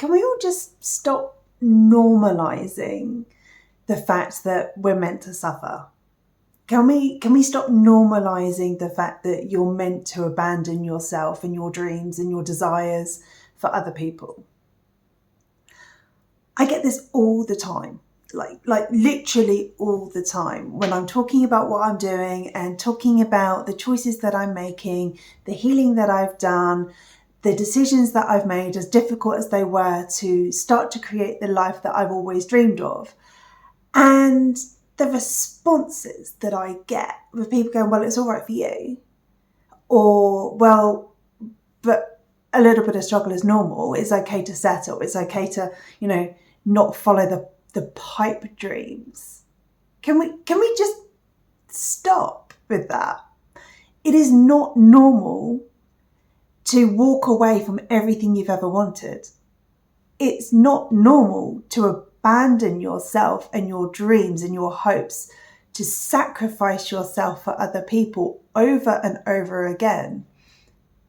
can we all just stop normalizing the fact that we're meant to suffer? Can we stop normalizing the fact that you're meant to abandon yourself and your dreams and your desires for other people? I get this all the time, like literally all the time, when I'm talking about what I'm doing and talking about the choices that I'm making, the healing that I've done, the decisions that I've made, as difficult as they were, to start to create the life that I've always dreamed of. And the responses that I get with people going, well, it's all right for you. Or, well, but a little bit of struggle is normal. It's okay to settle. It's okay to, not follow the pipe dreams. Can we just stop with that? It is not normal to walk away from everything you've ever wanted. It's not normal to abandon yourself and your dreams and your hopes, to sacrifice yourself for other people over and over again.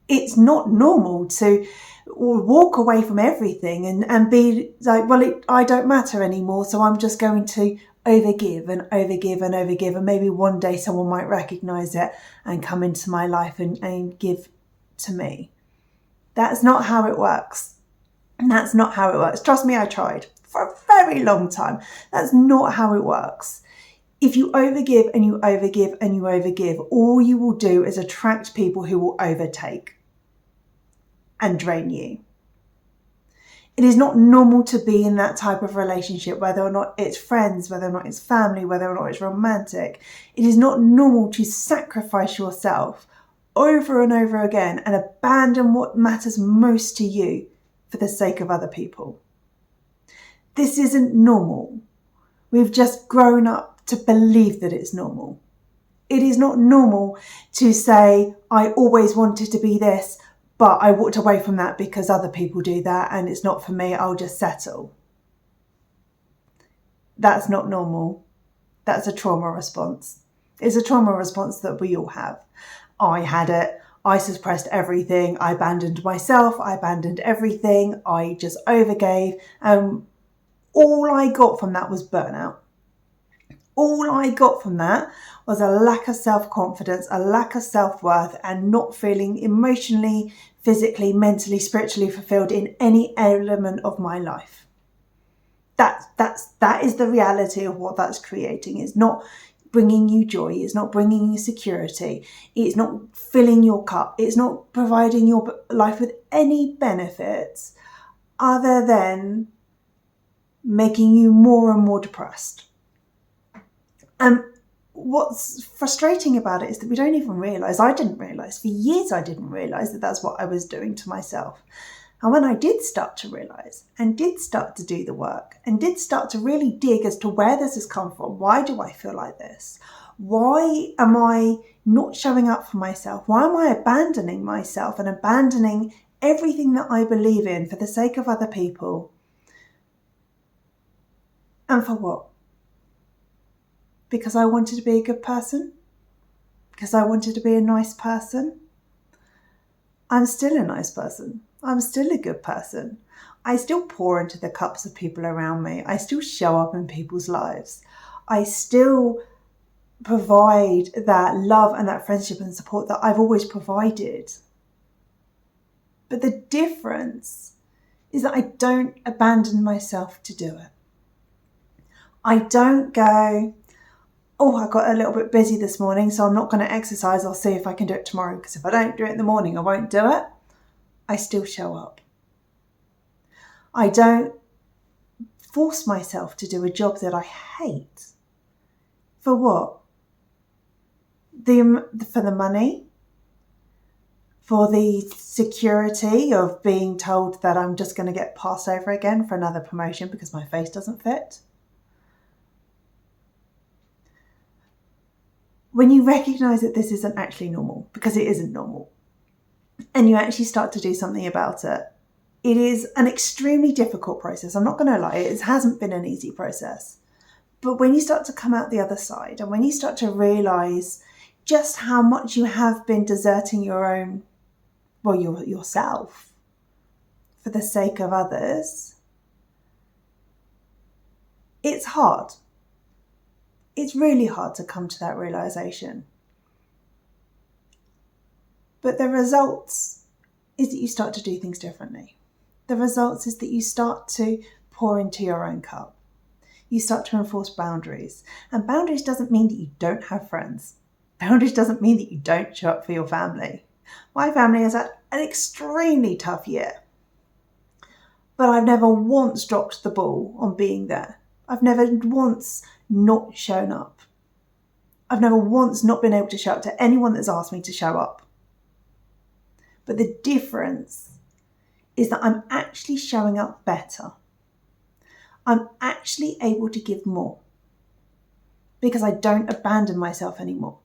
It's not normal to walk away from everything and be like, well, I don't matter anymore, so I'm just going to overgive and overgive and overgive, and maybe one day someone might recognize it and come into my life and give to me. That's not how it works. And that's not how it works. Trust me, I tried for a very long time. That's not how it works. If you overgive and you overgive and you overgive, all you will do is attract people who will overtake and drain you. It is not normal to be in that type of relationship, whether or not it's friends, whether or not it's family, whether or not it's romantic. It is not normal to sacrifice yourself over and over again and abandon what matters most to you for the sake of other people. This isn't normal. We've just grown up to believe that it's normal. It is not normal to say, I always wanted to be this, but I walked away from that because other people do that and it's not for me, I'll just settle. That's not normal. That's a trauma response. It's a trauma response that we all have. I had it. I suppressed everything. I abandoned myself. I abandoned everything. I just overgave. And all I got from that was burnout. All I got from that was a lack of self-confidence, a lack of self-worth, and not feeling emotionally, physically, mentally, spiritually fulfilled in any element of my life. That is the reality of what that's creating. It's not bringing you joy. It's not bringing you security. It's not filling your cup. It's not providing your life with any benefits other than making you more and more depressed. And what's frustrating about it is that we don't even realise. I didn't realise. For years I didn't realise that that's what I was doing to myself. And when I did start to realise and did start to do the work and did start to really dig as to where this has come from, why do I feel like this? Why am I not showing up for myself? Why am I abandoning myself and abandoning everything that I believe in for the sake of other people? And for what? Because I wanted to be a good person? Because I wanted to be a nice person? I'm still a nice person. I'm still a good person. I still pour into the cups of people around me. I still show up in people's lives. I still provide that love and that friendship and support that I've always provided. But the difference is that I don't abandon myself to do it. I don't go, oh, I got a little bit busy this morning, so I'm not going to exercise. I'll see if I can do it tomorrow, because if I don't do it in the morning, I won't do it. I still show up. I don't force myself to do a job that I hate. For what? For the money? For the security of being told that I'm just going to get passed over again for another promotion because my face doesn't fit? When you recognise that this isn't actually normal, because it isn't normal, and you actually start to do something about it, it is an extremely difficult process. I'm not going to lie, it hasn't been an easy process. But when you start to come out the other side, and when you start to realise just how much you have been deserting yourself for the sake of others, it's hard. It's really hard to come to that realization. But the results is that you start to do things differently. The results is that you start to pour into your own cup. You start to enforce boundaries. And boundaries doesn't mean that you don't have friends. Boundaries doesn't mean that you don't show up for your family. My family has had an extremely tough year. But I've never once dropped the ball on being there. I've never once not shown up. I've never once not been able to show up to anyone that's asked me to show up. But the difference is that I'm actually showing up better. I'm actually able to give more because I don't abandon myself anymore.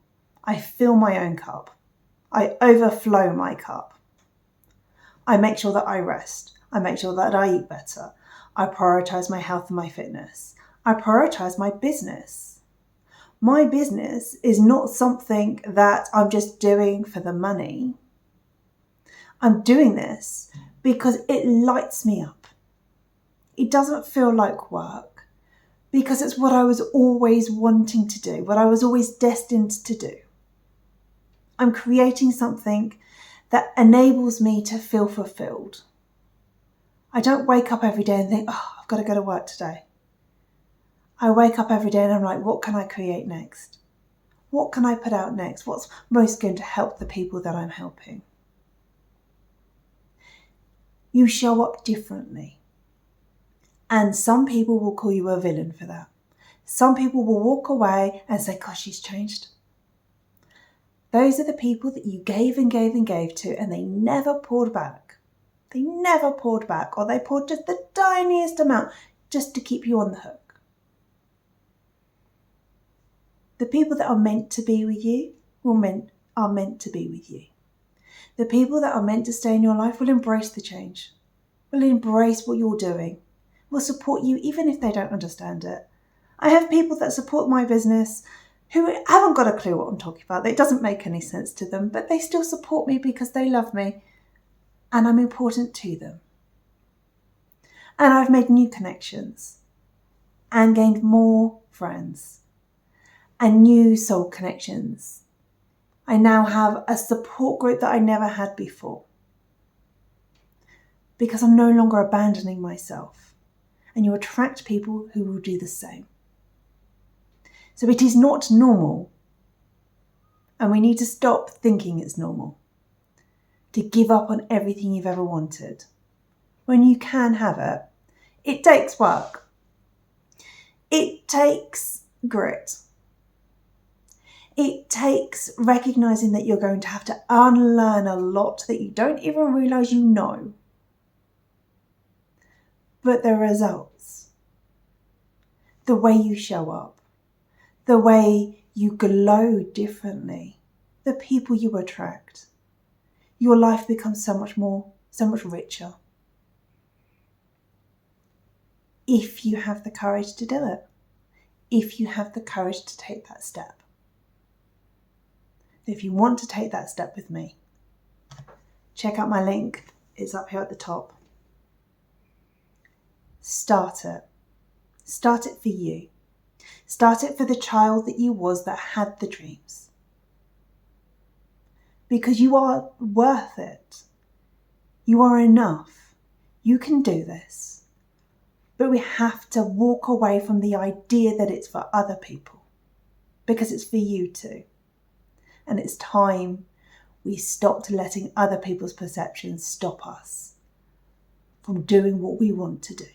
I fill my own cup. I overflow my cup. I make sure that I rest. I make sure that I eat better. I prioritize my health and my fitness. I prioritize my business. My business is not something that I'm just doing for the money. I'm doing this because it lights me up. It doesn't feel like work because it's what I was always wanting to do, what I was always destined to do. I'm creating something that enables me to feel fulfilled. I don't wake up every day and think, oh, I've got to go to work today. I wake up every day and I'm like, what can I create next? What can I put out next? What's most going to help the people that I'm helping? You show up differently. And some people will call you a villain for that. Some people will walk away and say, gosh, she's changed. Those are the people that you gave and gave and gave to, and they never poured back. They never poured back, or they poured just the tiniest amount just to keep you on the hook. The people that are meant to be with you are meant to be with you. The people that are meant to stay in your life will embrace the change, will embrace what you're doing, will support you even if they don't understand it. I have people that support my business who haven't got a clue what I'm talking about. It doesn't make any sense to them, but they still support me because they love me and I'm important to them. And I've made new connections and gained more friends and new soul connections. I now have a support group that I never had before because I'm no longer abandoning myself, and you attract people who will do the same. So it is not normal, and we need to stop thinking it's normal to give up on everything you've ever wanted. When you can have it, it takes work. It takes grit. It takes recognizing that you're going to have to unlearn a lot that you don't even realize you know. But the results, the way you show up, the way you glow differently, the people you attract, your life becomes so much richer. If you have the courage to do it, if you have the courage to take that step. If you want to take that step with me, check out my link. It's up here at the top. Start it. Start it for you. Start it for the child that you was that had the dreams. Because you are worth it. You are enough. You can do this. But we have to walk away from the idea that it's for other people. Because it's for you too. And it's time we stopped letting other people's perceptions stop us from doing what we want to do.